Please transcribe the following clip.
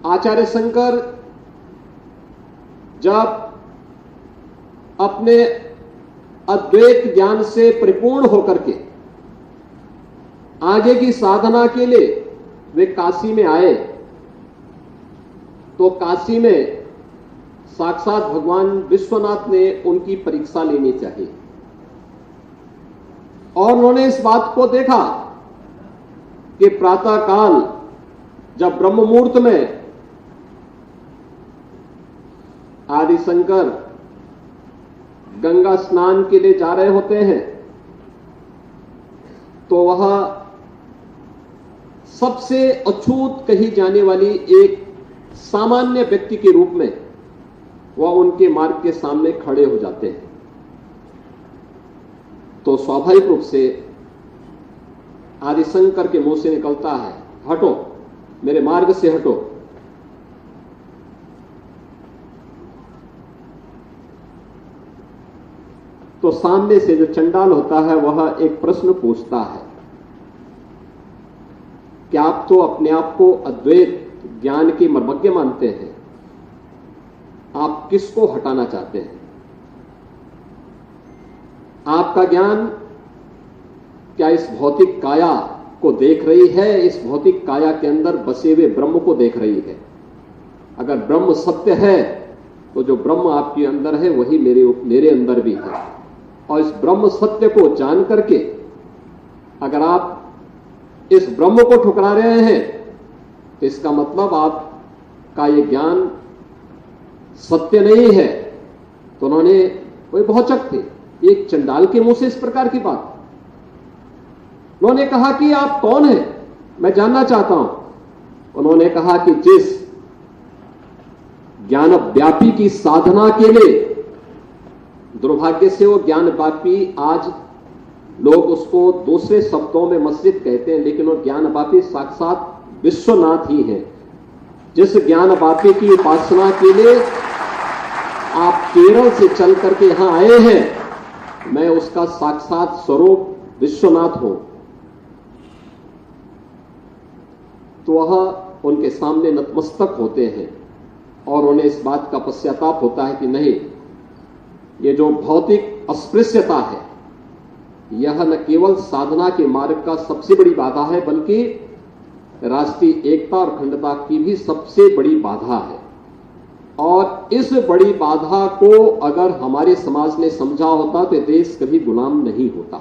आचार्य शंकर जब अपने अद्वैत ज्ञान से परिपूर्ण होकर के आगे की साधना के लिए वे काशी में आए, तो काशी में साक्षात भगवान विश्वनाथ ने उनकी परीक्षा लेनी चाहिए और उन्होंने इस बात को देखा कि प्रातःकाल जब ब्रह्म मुहूर्त में आदि शंकर गंगा स्नान के लिए जा रहे होते हैं, तो वह सबसे अछूत कही जाने वाली एक सामान्य व्यक्ति के रूप में वह उनके मार्ग के सामने खड़े हो जाते हैं। तो स्वाभाविक रूप से आदि शंकर के मुंह से निकलता है, हटो, मेरे मार्ग से हटो। तो सामने से जो चंडाल होता है वह एक प्रश्न पूछता है कि आप तो अपने आप को अद्वैत ज्ञान के मर्मज्ञ मानते हैं, आप किसको हटाना चाहते हैं? आपका ज्ञान क्या इस भौतिक काया को देख रही है, इस भौतिक काया के अंदर बसे हुए ब्रह्म को देख रही है? अगर ब्रह्म सत्य है तो जो ब्रह्म आपके अंदर है वही मेरे अंदर भी है, और इस ब्रह्म सत्य को जान करके अगर आप इस ब्रह्म को ठुकरा रहे हैं तो इसका मतलब आपका ये ज्ञान सत्य नहीं है। तो उन्होंने, वही भौचक थे, एक चंडाल के मुंह से इस प्रकार की बात। उन्होंने कहा कि आप कौन हैं, मैं जानना चाहता हूं। उन्होंने कहा कि जिस ज्ञान व्यापी की साधना के लिए, दुर्भाग्य से वो ज्ञान व्यापी आज लोग उसको दूसरे शब्दों में मस्जिद कहते हैं, लेकिन वो ज्ञान व्यापी साक्षात विश्वनाथ ही है। जिस ज्ञान व्यापी की उपासना के लिए आप केरल से चल करके यहां आए हैं, मैं उसका साक्षात स्वरूप विश्वनाथ हूं। तो वह उनके सामने नतमस्तक होते हैं और उन्हें इस बात का पश्चाताप होता है कि नहीं, ये जो भौतिक अस्पृश्यता है यह न केवल साधना के मार्ग का सबसे बड़ी बाधा है, बल्कि राष्ट्रीय एकता और अखंडता की भी सबसे बड़ी बाधा है। और इस बड़ी बाधा को अगर हमारे समाज ने समझा होता तो देश कभी गुलाम नहीं होता।